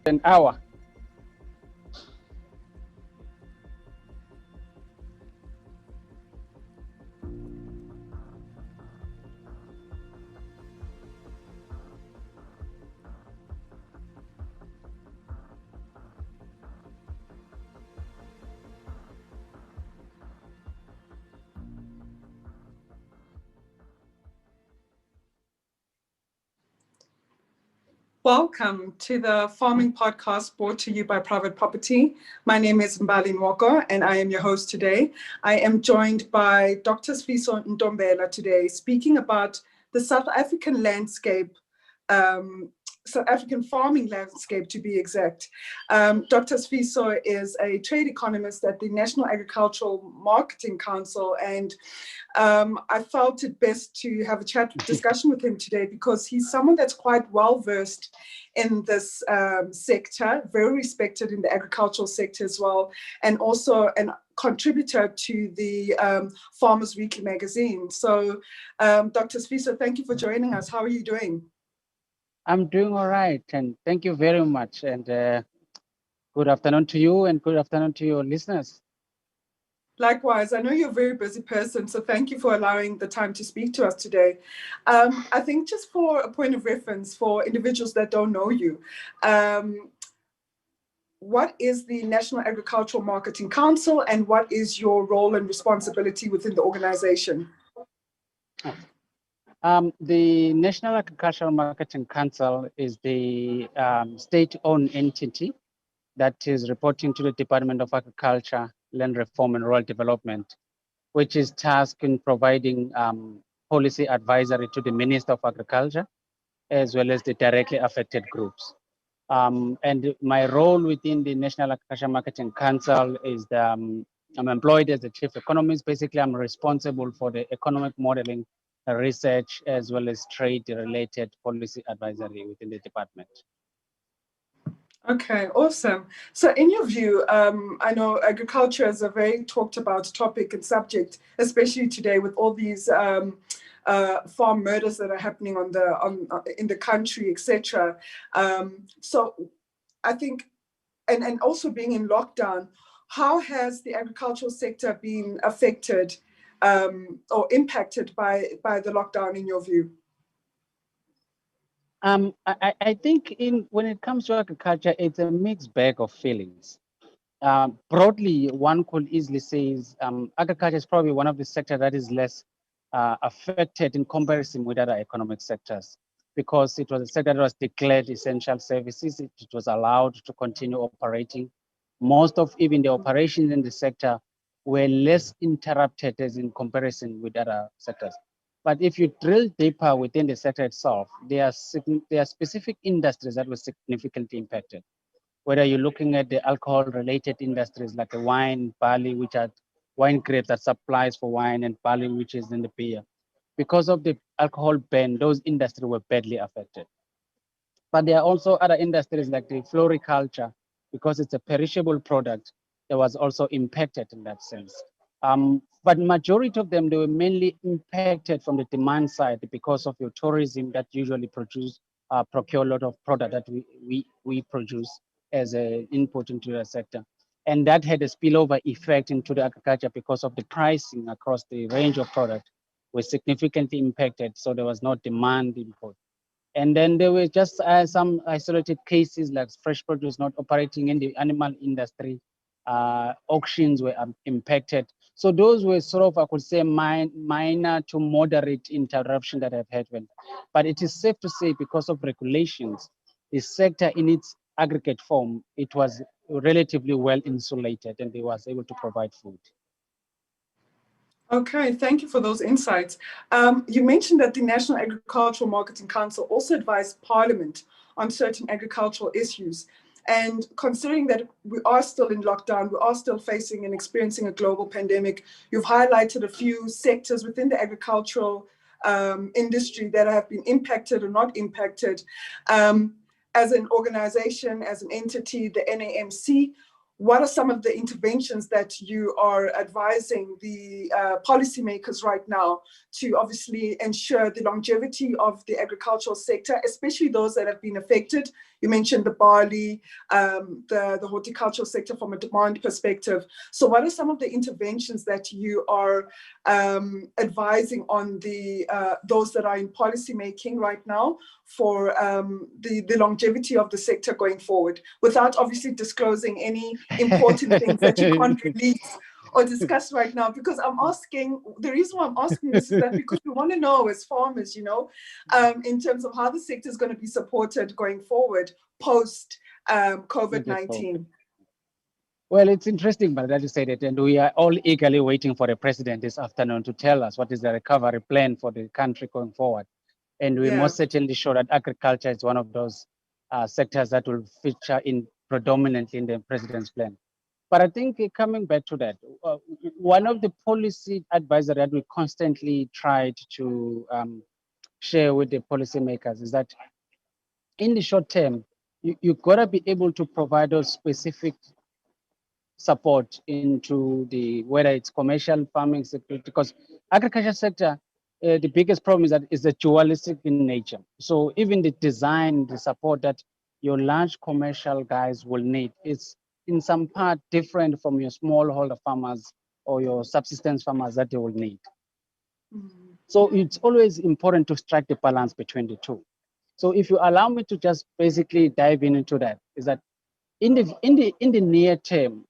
an hour. Welcome to the Farming Podcast brought to you by Private Property. My name is Mbali Nwoko and I am your host today. I am joined by Dr. Sifiso Ntombela today, speaking about the South African landscape, South African farming landscape to be exact. Dr. Sifiso is a trade economist at the National Agricultural Marketing Council, and I felt it best to have a discussion with him today because he's someone that's quite well versed in this sector, very respected in the agricultural sector as well, and also a contributor to the Farmers Weekly magazine. So, Dr. Sifiso, thank you for joining us. How are you doing? I'm doing all right, and thank you very much. And good afternoon to you, and good afternoon to your listeners. Likewise, I know you're a very busy person, so thank you for allowing the time to speak to us today. I think just for a point of reference for individuals that don't know you, what is the National Agricultural Marketing Council and what is your role and responsibility within the organization? The National Agricultural Marketing Council is the state-owned entity that is reporting to the Department of Agriculture, Land Reform and Rural Development, which is tasked in providing policy advisory to the Minister of Agriculture, as well as the directly affected groups. And my role within the National Agricultural Marketing Council is I'm employed as the chief economist. Basically, I'm responsible for the economic modeling, research, as well as trade-related policy advisory within the department. Okay, awesome. So in your view, I know agriculture is a very talked about topic and subject, especially today with all these farm murders that are happening in the country, etc. So I think, and also being in lockdown, how has the agricultural sector been affected or impacted by the lockdown in your view? I think when it comes to agriculture, it's a mixed bag of feelings. Broadly, one could easily say agriculture is probably one of the sectors that is less affected in comparison with other economic sectors, because it was a sector that was declared essential services. It was allowed to continue operating. Most of even the operations in the sector were less interrupted as in comparison with other sectors. But if you drill deeper within the sector itself, there are specific industries that were significantly impacted. Whether you're looking at the alcohol-related industries like the wine, barley, which are wine grapes that supplies for wine, and barley, which is in the beer. Because of the alcohol ban, those industries were badly affected. But there are also other industries like the floriculture, because it's a perishable product, that was also impacted in that sense. But majority of them, they were mainly impacted from the demand side because of your tourism that usually procure a lot of product that we produce as an input into the sector. And that had a spillover effect into the agriculture because of the pricing across the range of product was significantly impacted. So there was no demand input. And then there were just some isolated cases like fresh produce not operating in the animal industry. Auctions were impacted. So those were sort of, I could say, minor to moderate interruption that have happened. But it is safe to say, because of regulations, the sector in its aggregate form, it was relatively well insulated and they was able to provide food. Okay, thank you for those insights. You mentioned that the National Agricultural Marketing Council also advised Parliament on certain agricultural issues. And considering that we are still in lockdown, we are still facing and experiencing a global pandemic, you've highlighted a few sectors within the agricultural industry that have been impacted or not impacted. As an organization, as an entity, the NAMC, what are some of the interventions that you are advising the policymakers right now to obviously ensure the longevity of the agricultural sector, especially those that have been affected? You mentioned the barley, the horticultural sector from a demand perspective. So what are some of the interventions that you are advising on those that are in policy making right now for the longevity of the sector going forward, without obviously disclosing any important things that you can't release or discuss right now? Because the reason why I'm asking this is that because we want to know as farmers, in terms of how the sector is going to be supported going forward post COVID-19. Well, it's interesting, but that you said it, and we are all eagerly waiting for the president this afternoon to tell us what is the recovery plan for the country going forward. And we're most certainly sure that agriculture is one of those sectors that will feature predominantly in the president's plan. But I think coming back to that, one of the policy advisory that we constantly tried to share with the policymakers is that in the short term, you've got to be able to provide those specific support into whether it's commercial farming sector, because agriculture sector, the biggest problem is that it's a dualistic in nature. So even the design, the support that your large commercial guys will need is in some part different from your smallholder farmers or your subsistence farmers that they will need. So it's always important to strike the balance between the two. So if you allow me to just basically dive into that, is that in the near term,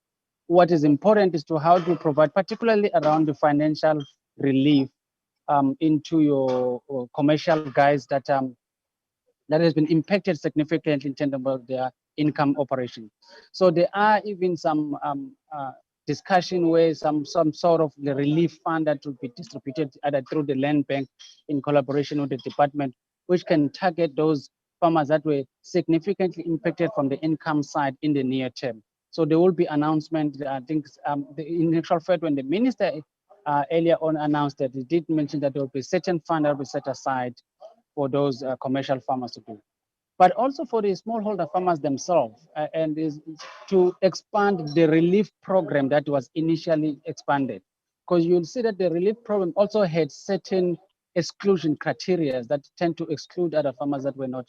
what is important is to how to provide, particularly around the financial relief into your commercial guys that has been impacted significantly in terms of their income operation. So there are even some discussion where some sort of the relief fund that will be distributed either through the land bank in collaboration with the department, which can target those farmers that were significantly impacted from the income side in the near term. So there will be announcement. I think the initial fact when the minister earlier on announced that, he did mention that there will be certain fund that will be set aside for those commercial farmers to do, but also for the smallholder farmers themselves, and is to expand the relief program that was initially expanded. Because you'll see that the relief program also had certain exclusion criteria that tend to exclude other farmers that were not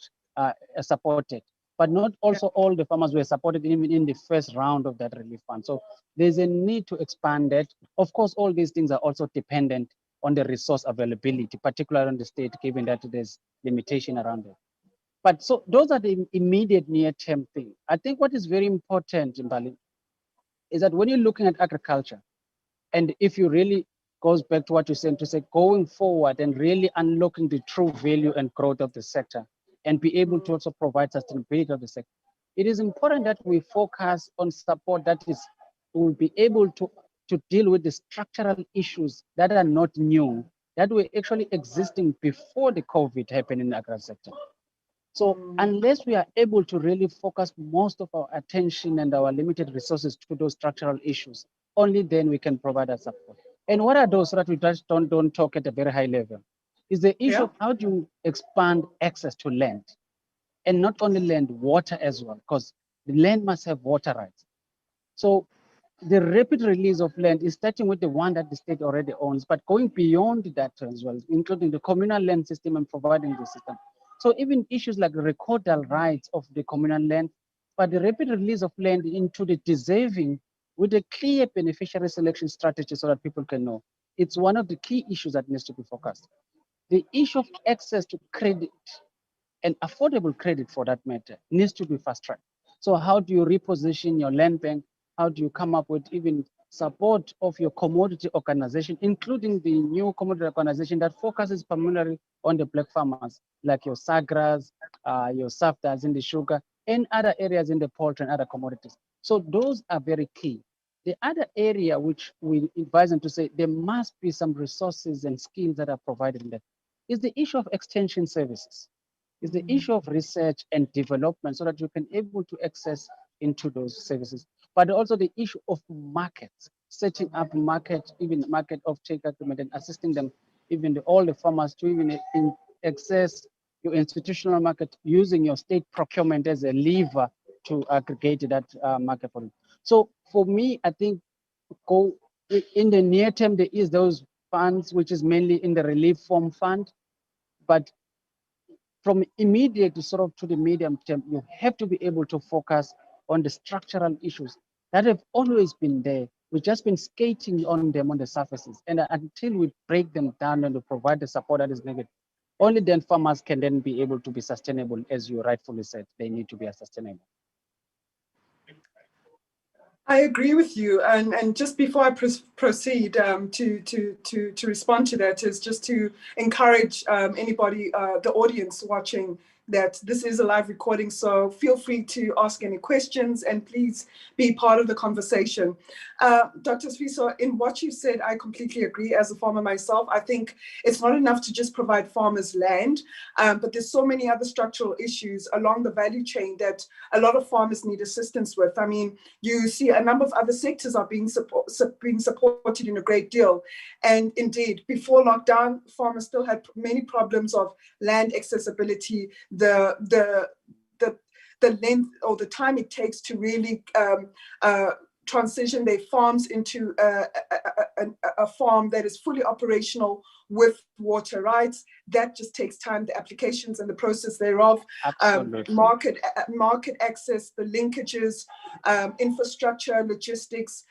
supported. But not also all the farmers were supported even in the first round of that relief fund. So there's a need to expand it. Of course, all these things are also dependent on the resource availability, particularly on the state, given that there's limitation around it. But so those are the immediate near-term thing. I think what is very important, Mbali, is that when you're looking at agriculture, and if you really goes back to what you're saying, to say going forward and really unlocking the true value and growth of the sector, and be able to also provide sustainability of the sector, it is important that we focus on support that will be able to deal with the structural issues that are not new, that were actually existing before the COVID happened in the agri sector. So unless we are able to really focus most of our attention and our limited resources to those structural issues, only then we can provide that support. And what are those so that we just don't talk at a very high level? Is the issue of how do you expand access to land? And not only land, water as well, because the land must have water rights. So the rapid release of land is starting with the one that the state already owns, but going beyond that as well, including the communal land system and providing the system. So even issues like recordal rights of the communal land, but the rapid release of land into the deserving with a clear beneficiary selection strategy so that people can know. It's one of the key issues that needs to be focused. The issue of access to credit and affordable credit for that matter needs to be fast tracked. So how do you reposition your land bank? How do you come up with even support of your commodity organization, including the new commodity organization that focuses primarily on the black farmers, like your Sagras, your SAFTAs in the sugar, and other areas in the poultry and other commodities. So those are very key. The other area which we advise them to say there must be some resources and skills that are provided in that is the issue of extension services. Is the issue of research and development so that you can able to access into those services, but also the issue of markets, setting up market, even market of take agreement and assisting them, even all the farmers to even access your institutional market using your state procurement as a lever to aggregate that market for them. So for me, I think go in the near term, there is those funds, which is mainly in the relief form fund, but from immediate to sort of to the medium term, you have to be able to focus on the structural issues that have always been there. We've just been skating on them on the surfaces. And until we break them down and we provide the support that is needed, only then farmers can then be able to be sustainable, as you rightfully said, they need to be sustainable. I agree with you, and just before I proceed to respond to that, is just to encourage anybody, the audience watching, that this is a live recording, so feel free to ask any questions and please be part of the conversation. Dr. Sifiso, in what you said, I completely agree. As a farmer myself, I think it's not enough to just provide farmers land, but there's so many other structural issues along the value chain that a lot of farmers need assistance with. I mean, you see a number of other sectors are being supported in a great deal. And indeed, before lockdown, farmers still had many problems of land accessibility, the length or the time it takes to really transition their farms into a farm that is fully operational with water rights. That just takes time, the applications and the process thereof, market access, the linkages, infrastructure, logistics.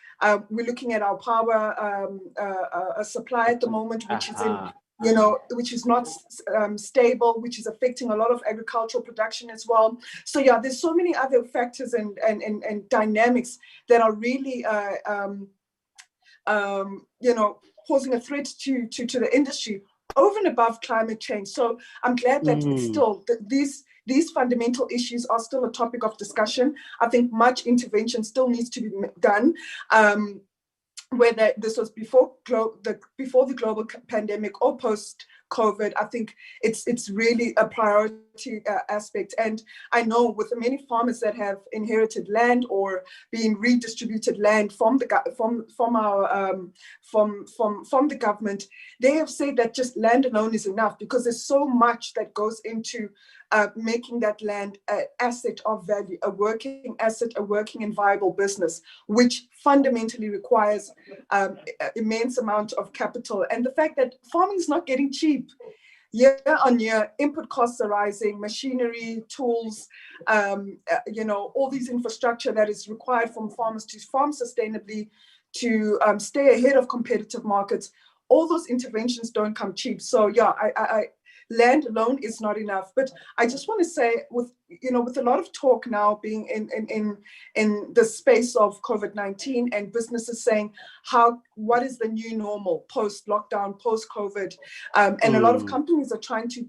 We're looking at our power supply at the moment, which is in, which is not stable, which is affecting a lot of agricultural production as well. So yeah, there's so many other factors and dynamics that are really, posing a threat to the industry over and above climate change. So I'm glad that still these fundamental issues are still a topic of discussion. I think much intervention still needs to be done. Whether this was before the global pandemic or post-COVID, I think it's really a priority aspect. And I know with the many farmers that have inherited land or being redistributed land from the government, they have said that just land alone is enough, because there's so much that goes into making that land an asset of value, a working asset, a working and viable business, which fundamentally requires immense amount of capital. And the fact that farming is not getting cheap. Year on year, input costs are rising, machinery, tools, all these infrastructure that is required from farmers to farm sustainably, to stay ahead of competitive markets. All those interventions don't come cheap. So yeah, land alone is not enough. But I just want to say, with a lot of talk now being in the space of COVID-19 and businesses saying what is the new normal post-lockdown, post-COVID, and a lot of companies are trying to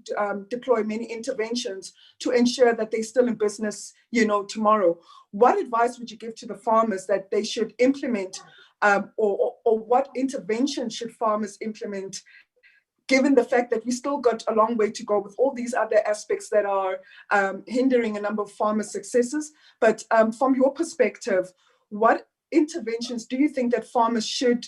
deploy many interventions to ensure that they're still in business, tomorrow. What advice would you give to the farmers that they should implement, or what intervention should farmers implement, given the fact that we still got a long way to go with all these other aspects that are hindering a number of farmers' successes? But from your perspective, what interventions do you think that farmers should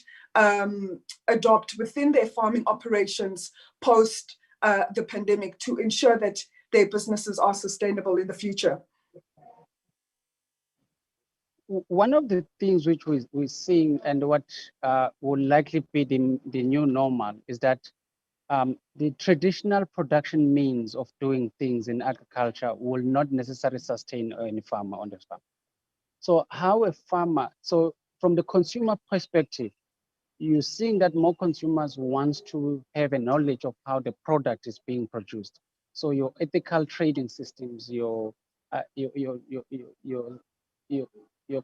adopt within their farming operations post the pandemic to ensure that their businesses are sustainable in the future? One of the things which we're seeing, and what will likely be the new normal, is that the traditional production means of doing things in agriculture will not necessarily sustain any farmer on the farm. So so from the consumer perspective, you're seeing that more consumers want to have a knowledge of how the product is being produced. So your ethical trading systems, your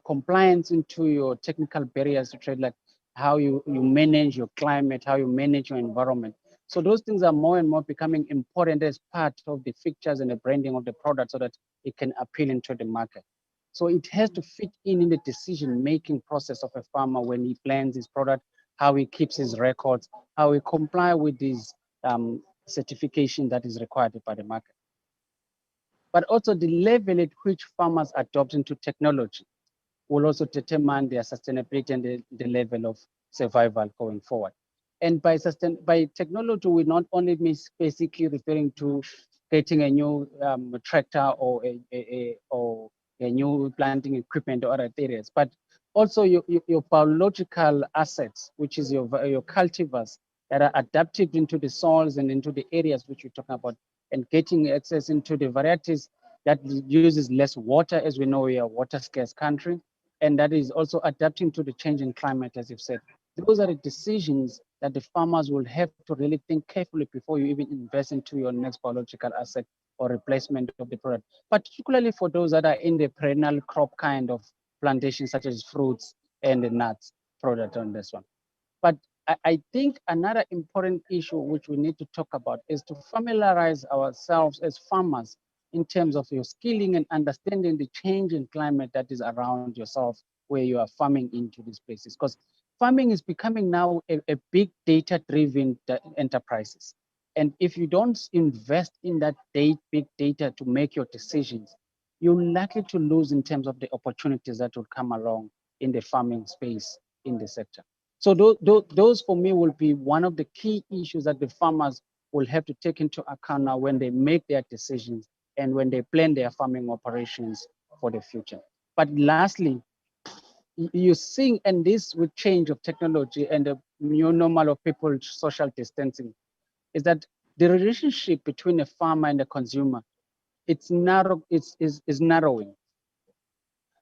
compliance into your technical barriers to trade, like how you manage your climate, how you manage your environment. So those things are more and more becoming important as part of the features and the branding of the product, so that it can appeal into the market. So it has to fit in the decision-making process of a farmer when he plans his product, how he keeps his records, how he comply with this certification that is required by the market. But also the level at which farmers adopt into technology will also determine their sustainability and the level of survival going forward. And by technology, we not only mean basically referring to getting a new tractor or a new planting equipment or other areas, but also your biological assets, which is your cultivars that are adapted into the soils and into the areas which we're talking about, and getting access into the varieties that uses less water, as we know we are a water scarce country, and that is also adapting to the changing climate, as you've said. Those are the decisions that the farmers will have to really think carefully before you even invest into your next biological asset or replacement of the product, particularly for those that are in the perennial crop kind of plantations, such as fruits and the nuts product on this one. But I think another important issue which we need to talk about is to familiarize ourselves as farmers in terms of your skilling and understanding the change in climate that is around yourself where you are farming into these places. Because farming is becoming now a big data-driven enterprises. And if you don't invest in that big data to make your decisions, you're likely to lose in terms of the opportunities that will come along in the farming space in the sector. So those for me will be one of the key issues that the farmers will have to take into account now when they make their decisions and when they plan their farming operations for the future. But lastly, you're seeing, and this with change of technology and the new normal of people social distancing, is that the relationship between a farmer and a consumer, it's narrow, is narrowing.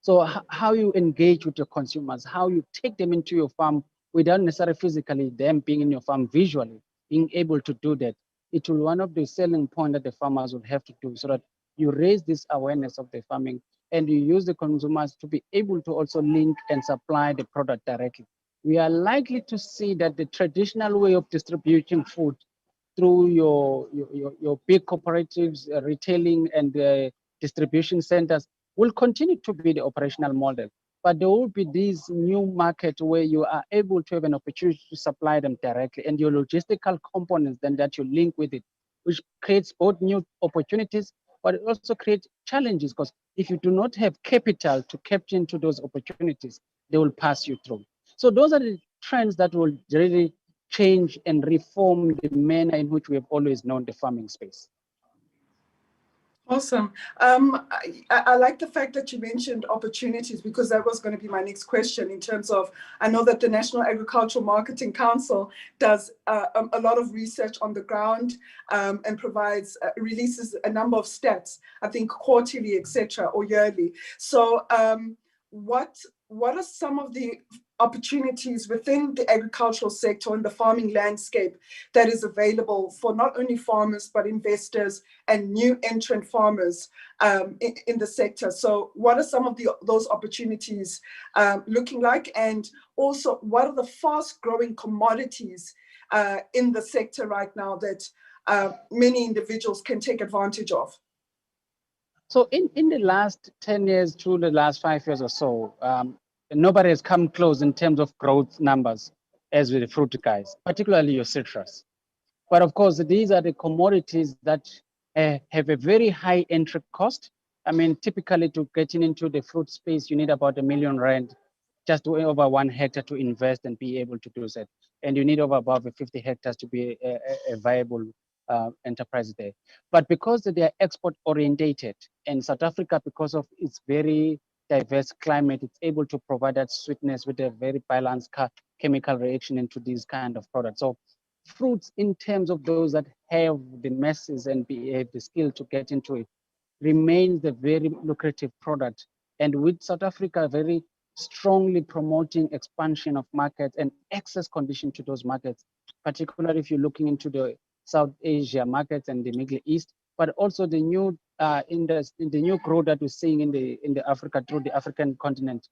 So how you engage with your consumers, how you take them into your farm without necessarily physically them being in your farm, visually being able to do that, it will one of the selling point that the farmers will have to do, so that you raise this awareness of the farming and you use the consumers to be able to also link and supply the product directly. We are likely to see that the traditional way of distributing food through your big cooperatives, retailing and distribution centers will continue to be the operational model. But there will be these new markets where you are able to have an opportunity to supply them directly, and your logistical components then that you link with it, which creates both new opportunities, but it also creates challenges, because if you do not have capital to capture into those opportunities, they will pass you through. So those are the trends that will really change and reform the manner in which we have always known the farming space. Awesome. I like the fact that you mentioned opportunities, because that was going to be my next question in terms of, I know that the National Agricultural Marketing Council does a lot of research on the ground and provides, releases a number of stats, I think quarterly, etc., or yearly. So what are some of the opportunities within the agricultural sector and the farming landscape that is available for not only farmers, but investors and new entrant farmers in the sector? So what are some of those opportunities looking like? And also, what are the fast growing commodities in the sector right now that many individuals can take advantage of? So in the last 10 years to the last 5 years or so, nobody has come close in terms of growth numbers as with the fruit guys, particularly your citrus. But of course, these are the commodities that have a very high entry cost. I mean, typically to getting into the fruit space, you need about R1 million just over 1 hectare to invest and be able to do that. And you need over above 50 hectares to be a viable enterprise there. But because they are export orientated, and South Africa, because of its very diverse climate, it's able to provide that sweetness with a very balanced chemical reaction into these kind of products. So fruits, in terms of those that have the masses and have the skill to get into it, remains the very lucrative product. And with South Africa very strongly promoting expansion of markets and access condition to those markets, particularly if you're looking into the South Asia markets and the Middle East, but also the new in the new growth that we're seeing in the Africa through the African continent,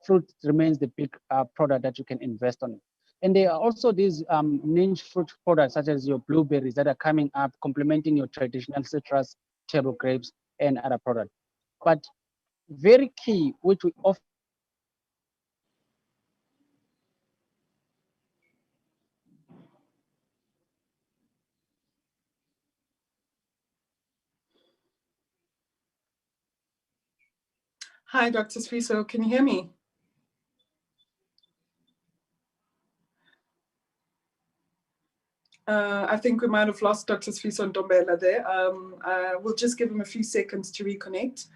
fruit remains the big product that you can invest on. And there are also these niche fruit products such as your blueberries that are coming up, complementing your traditional citrus, table grapes, and other products. But very key, which we often Hi, Dr. Sifiso, can you hear me? I think we might have lost Dr. Sifiso Ntombela there. We'll just give him a few seconds to reconnect.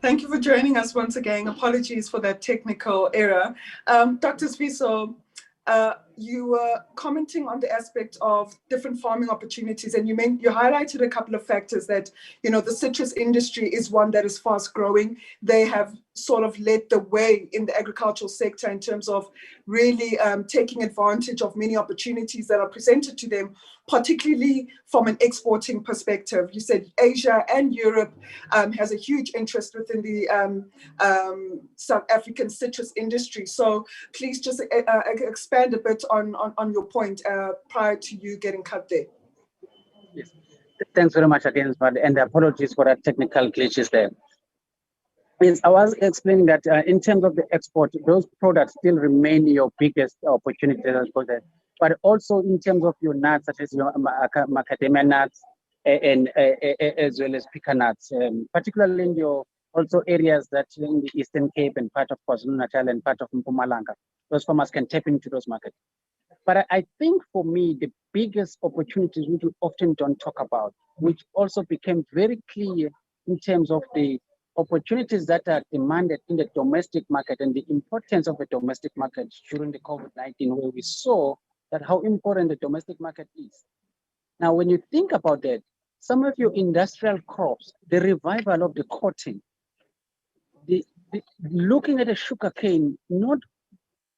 Thank you for joining us once again. Apologies for that technical error. Dr. Sifiso, you were commenting on the aspect of different farming opportunities, and you highlighted a couple of factors that, the citrus industry is one that is fast growing. They have sort of led the way in the agricultural sector in terms of really taking advantage of many opportunities that are presented to them, particularly from an exporting perspective. You said Asia and Europe has a huge interest within the South African citrus industry. So please just expand a bit on your point prior to you getting cut there. Yes. Thanks very much again, and apologies for that technical glitches there. Yes, I was explaining that in terms of the export, those products still remain your biggest opportunity, but also in terms of your nuts, such as your macadamia nuts and as well as pecan nuts, particularly in your also areas that in the Eastern Cape and part of KwaZulu-Natal and part of Mpumalanga, those farmers can tap into those markets. But I think for me, the biggest opportunities which we often don't talk about, which also became very clear in terms of the opportunities that are demanded in the domestic market and the importance of the domestic market during the COVID-19, where we saw that how important the domestic market is. Now, when you think about that, some of your industrial crops, the revival of the cotton, looking at the sugar cane, not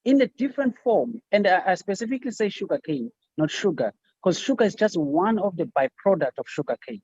in a different form, and I specifically say sugar cane, not sugar, because sugar is just one of the byproduct of sugar cane.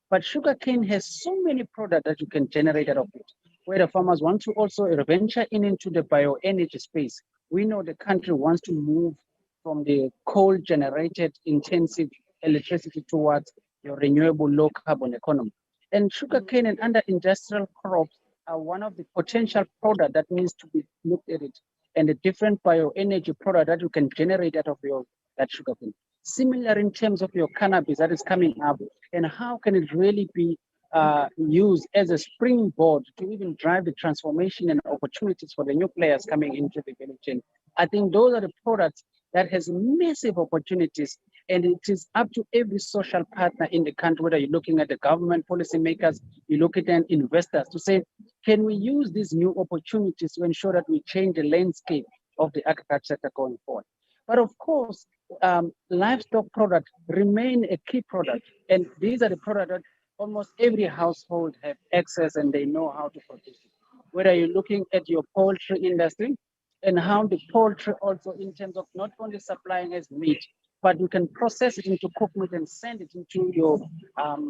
But sugar cane has so many products that you can generate out of it, where the farmers want to also venture into the bioenergy space. We know the country wants to move from the coal-generated intensive electricity towards your renewable low-carbon economy. And sugar cane and other industrial crops are one of the potential products that needs to be looked at it, and the different bioenergy product that you can generate out of that sugar cane. Similar in terms of your cannabis that is coming up, and how can it really be used as a springboard to even drive the transformation and opportunities for the new players coming into the value chain. I think those are the products that has massive opportunities, and it is up to every social partner in the country, whether you're looking at the government policymakers, you look at investors, to say, can we use these new opportunities to ensure that we change the landscape of the agriculture sector going forward? But of course, livestock products remain a key product, and these are the products that almost every household have access and they know how to produce it. Whether you're looking at your poultry industry and how the poultry also in terms of not only supplying as meat, but you can process it into cooked meat and send it into your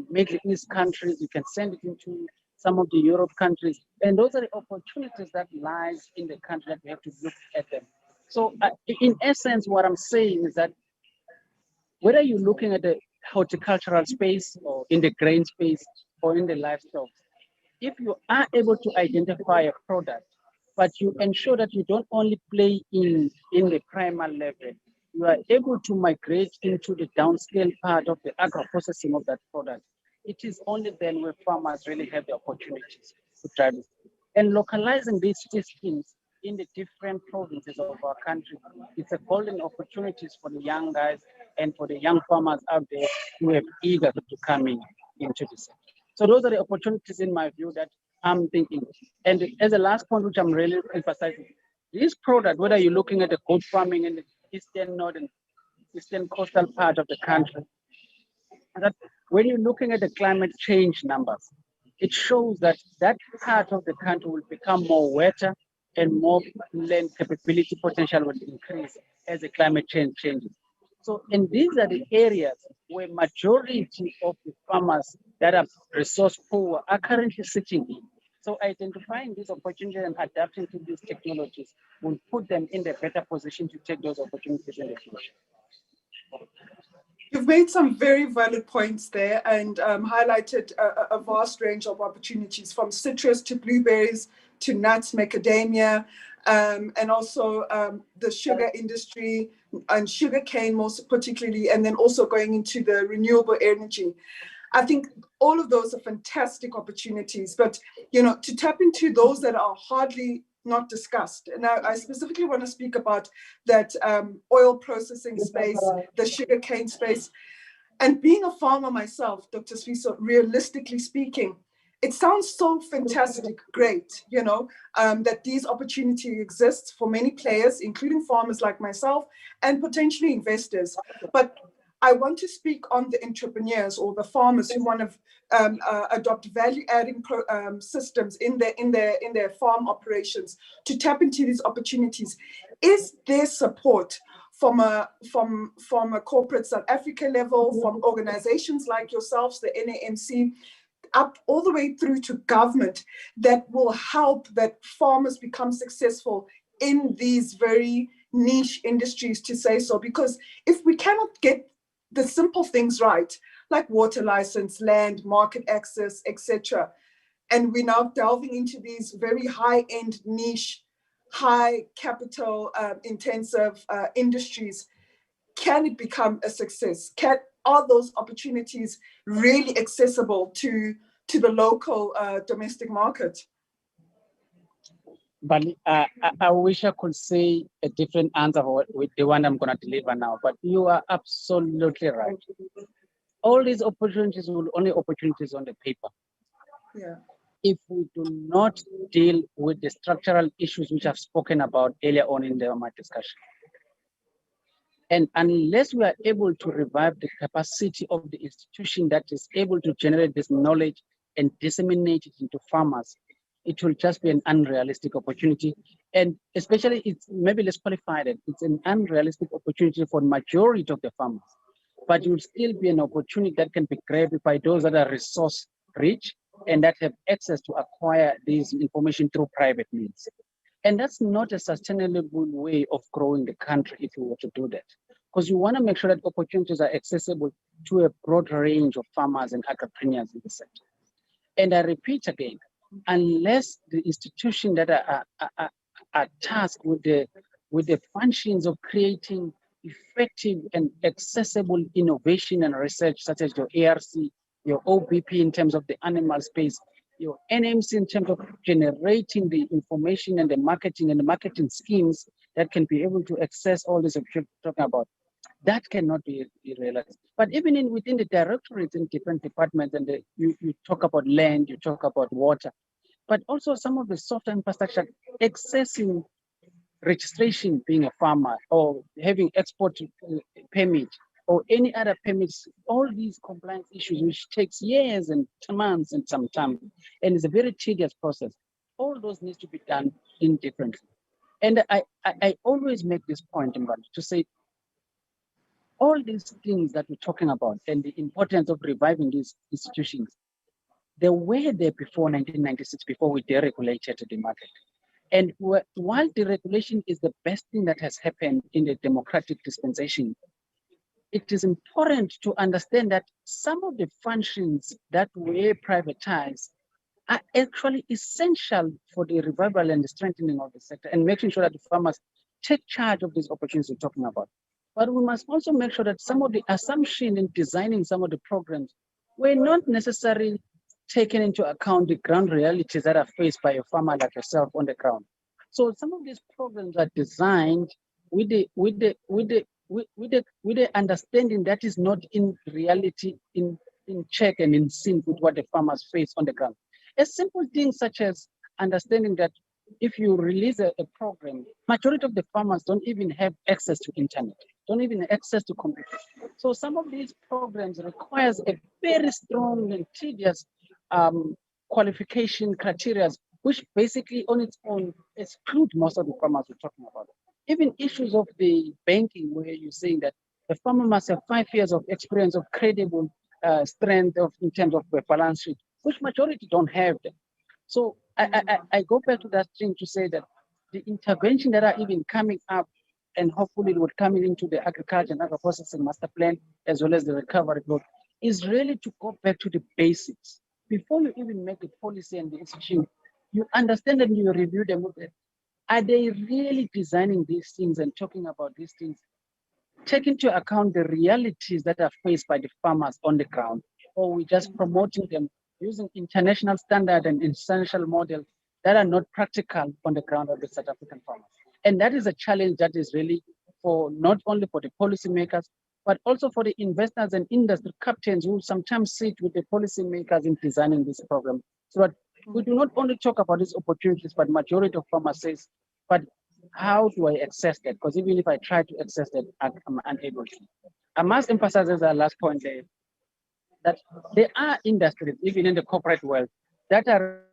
Middle East countries, you can send it into some of the Europe countries, and those are the opportunities that lies in the country that we have to look at them. So in essence, what I'm saying is that whether you're looking at the horticultural space or in the grain space or in the livestock, if you are able to identify a product, but you ensure that you don't only play in the primary level, you are able to migrate into the downscale part of the agro-processing of that product. It is only then where farmers really have the opportunities to drive it. And localizing these systems in the different provinces of our country, it's a golden opportunities for the young guys and for the young farmers out there who are eager to come into this. So those are the opportunities in my view that I'm thinking. And as a last point, which I'm really emphasizing, this product, whether you're looking at the goat farming in the eastern, northern, eastern coastal part of the country, that when you're looking at the climate change numbers, it shows that that part of the country will become more wetter and more land capability potential will increase as the climate change changes. So, and these are the areas where majority of the farmers that are resource poor are currently sitting in. So identifying these opportunities and adapting to these technologies will put them in a better position to take those opportunities in the future. You've made some very valid points there and highlighted a vast range of opportunities, from citrus to blueberries to nuts, macadamia, and also the sugar industry and sugar cane most particularly, and then also going into the renewable energy. I think all of those are fantastic opportunities, but to tap into those that are hardly not discussed. And I specifically want to speak about that oil processing space, the sugar cane space. And being a farmer myself, Dr. Sifiso, realistically speaking, it sounds so fantastic, great, you know, that these opportunities exist for many players, including farmers like myself and potentially investors. But I want to speak on the entrepreneurs or the farmers who want to adopt value-adding systems in their farm operations to tap into these opportunities. Is there support from a corporate South Africa level, from organizations like yourselves, the NAMC, up all the way through to government, that will help that farmers become successful in these very niche industries, to say so? Because if we cannot get the simple things right, like water license, land, market access, etc., and we're now delving into these very high-end niche, high capital intensive industries, can it become a success? Are those opportunities really accessible to the local domestic market? But I wish I could say a different answer with the one I'm going to deliver now. But you are absolutely right. All these opportunities will only opportunities on the paper. Yeah. If we do not deal with the structural issues which I've spoken about earlier on in my discussion. And unless we are able to revive the capacity of the institution that is able to generate this knowledge and disseminate it into farmers, it will just be an unrealistic opportunity. And especially, maybe let's qualify it, it's an unrealistic opportunity for the majority of the farmers. But it will still be an opportunity that can be grabbed by those that are resource rich and that have access to acquire this information through private means. And that's not a sustainable way of growing the country if we were to do that. Because you want to make sure that opportunities are accessible to a broad range of farmers and entrepreneurs in the sector. And I repeat again, unless the institutions that are tasked with the functions of creating effective and accessible innovation and research, such as your ARC, your OBP in terms of the animal space, your NAMC in terms of generating the information and the marketing schemes that can be able to access all this you're talking about, that cannot be realized. But even within the directorates in different departments, and you talk about land, you talk about water, but also some of the software infrastructure, accessing registration, being a farmer, or having export permit, or any other permits, all these compliance issues, which takes years and months and some time, and it's a very tedious process. All those needs to be done indifferently. And I always make this point, to say, all these things that we're talking about and the importance of reviving these institutions, they were there before 1996, before we deregulated the market. And while deregulation is the best thing that has happened in the democratic dispensation, it is important to understand that some of the functions that were privatized are actually essential for the revival and the strengthening of the sector, and making sure that the farmers take charge of these opportunities we're talking about. But we must also make sure that some of the assumptions in designing some of the programs were not necessarily taken into account the ground realities that are faced by a farmer like yourself on the ground. So some of these programs are designed with the understanding that is not in reality in check and in sync with what the farmers face on the ground. A simple thing such as understanding that if you release a program, majority of the farmers don't even have access to internet, don't even have access to computers. So some of these programs requires a very strong and tedious qualification criteria, which basically on its own exclude most of the farmers we're talking about. Even issues of the banking, where you're saying that the farmer must have 5 years of experience of credible strength in terms of the balance sheet, which majority don't have them. So I go back to that thing to say that the intervention that are even coming up, and hopefully it will come into the agriculture and agro-processing master plan, as well as the recovery board, is really to go back to the basics. Before you even make the policy and the institution, you understand and you review them. Are they really designing these things and talking about these things, take into account the realities that are faced by the farmers on the ground, or we just promoting them using international standard and international models that are not practical on the ground of the South African farmers? And that is a challenge that is really for not only for the policymakers, but also for the investors and industry captains who sometimes sit with the policymakers in designing this program, So that we do not only talk about these opportunities, but majority of farmers says, but how do I access that? Because even if I try to access that, I'm unable to. I must emphasize as our last point there, that there are industries, even in the corporate world, that are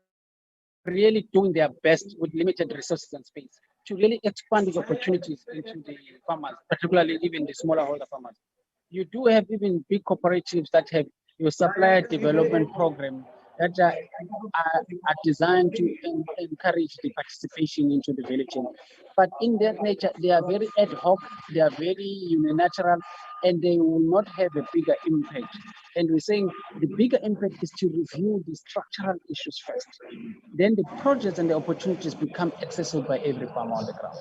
really doing their best with limited resources and space to really expand these opportunities into the farmers, particularly even the smaller holder farmers. You do have even big cooperatives that have your supplier development program that are designed to encourage the participation into the value chain. But in their nature, they are very ad hoc, they are very unilateral, and they will not have a bigger impact. And we're saying the bigger impact is to review the structural issues first. Then the projects and the opportunities become accessible by every farmer on the ground.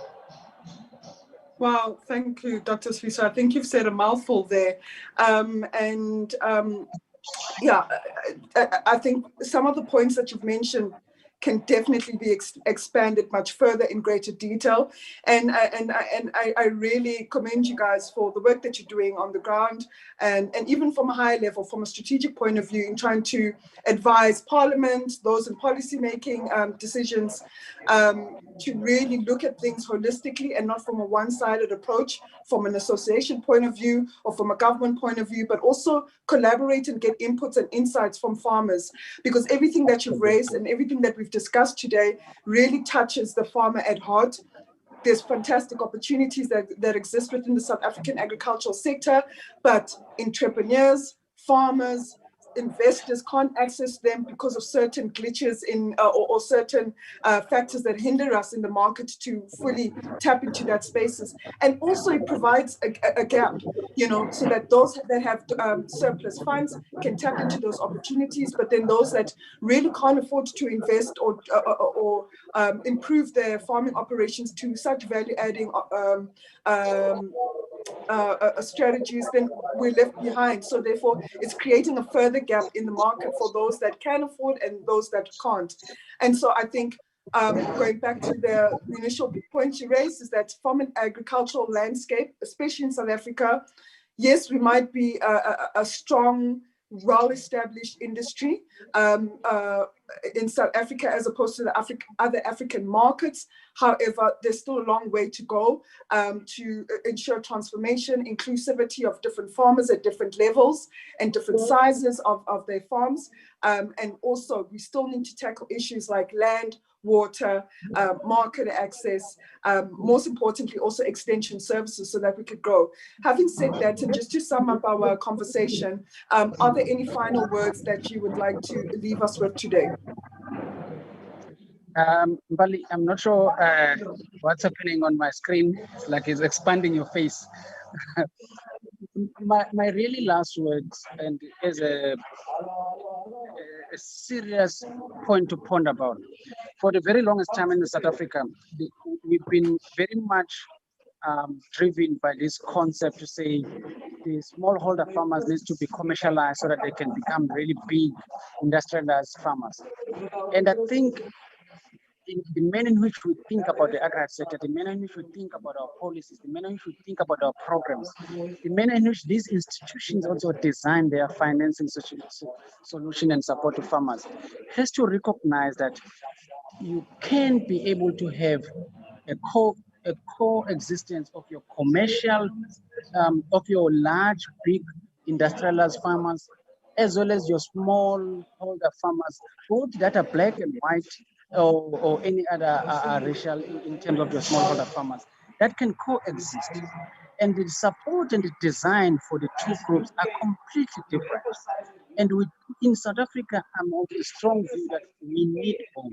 Wow, thank you, Dr. Sifiso. I think you've said a mouthful there. Yeah, I think some of the points that you've mentioned can definitely be expanded much further in greater detail. And I really commend you guys for the work that you're doing on the ground, and even from a higher level, from a strategic point of view, in trying to advise Parliament, those in policy making decisions, to really look at things holistically and not from a one-sided approach, from an association point of view or from a government point of view, but also collaborate and get inputs and insights from farmers, because everything that you've raised and everything that we've discussed today really touches the farmer at heart. There's fantastic opportunities that exist within the South African agricultural sector, but entrepreneurs, farmers, investors can't access them because of certain glitches in or certain factors that hinder us in the market to fully tap into that spaces. And also it provides a gap, you know, so that those that have surplus funds can tap into those opportunities, but then those that really can't afford to invest or improve their farming operations to such value adding strategies, then we're left behind. So therefore, it's creating a further gap in the market for those that can afford and those that can't. And so I think going back to the initial point you raised, is that from an agricultural landscape, especially in South Africa, yes, we might be a strong, well-established industry in South Africa as opposed to the other African markets. However, there's still a long way to go to ensure transformation, inclusivity of different farmers at different levels and different sizes of their farms. And also, we still need to tackle issues like land, water, market access, most importantly, also extension services so that we could grow. Having said that, and just to sum up our conversation, are there any final words that you would like to leave us with today? Mbali, I'm not sure what's happening on my screen. It's like it's expanding your face. my really last words, and is a serious point to ponder about. For the very longest time in South Africa, we've been very much driven by this concept to say the smallholder farmers needs to be commercialized so that they can become really big industrialized farmers. And I think in the manner in which we think about the agri sector, the manner in which we think about our policies, the manner in which we think about our programs, the manner in which these institutions also design their financing solution and support to farmers, has to recognize that you can be able to have a coexistence of your commercial, of your large, big industrialized farmers, as well as your small holder farmers, both that are black and white, or any other racial in terms of your smallholder farmers, that can coexist. And the support and the design for the two groups are completely different. And in South Africa, I'm of the strong view that we need both.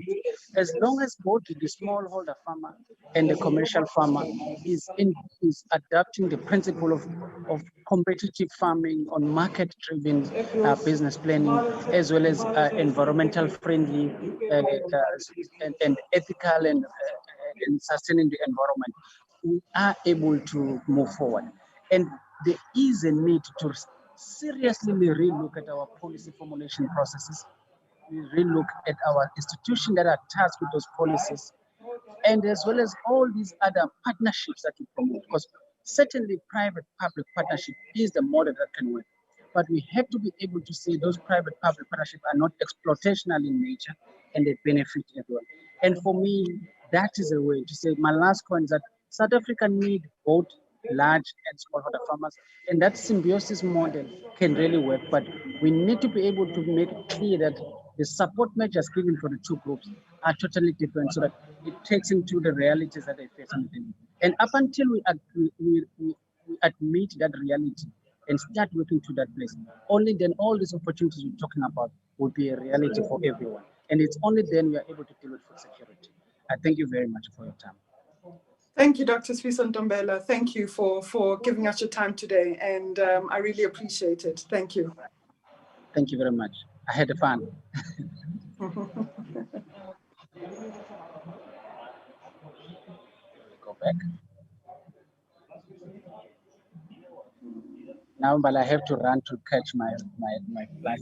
As long as both the smallholder farmer and the commercial farmer is adapting the principle of competitive farming on market-driven business planning, as well as environmental friendly and ethical and sustaining the environment, we are able to move forward. And there is a need to seriously relook at our policy formulation processes. We relook at our institutions that are tasked with those policies, and as well as all these other partnerships that we promote, because certainly private-public partnership is the model that can work. but we have to be able to say those private-public partnerships are not exploitational in nature and they benefit everyone. And for me, that is a way to say my last point is that South Africa need both large and smallholder farmers, and that symbiosis model can really work. But we need to be able to make it clear that the support measures given for the two groups are totally different, so that it takes into the realities that they face on the day. And up until we admit that reality and start working to that place, only then all these opportunities we're talking about will be a reality for everyone. And it's only then we are able to deal with food security. I thank you very much for your time. Thank you, Dr. Sifiso Ntombela. Thank you for giving us your time today, and I really appreciate it. Thank you. Thank you very much. I had fun. Go back. Now, but I have to run to catch my flight.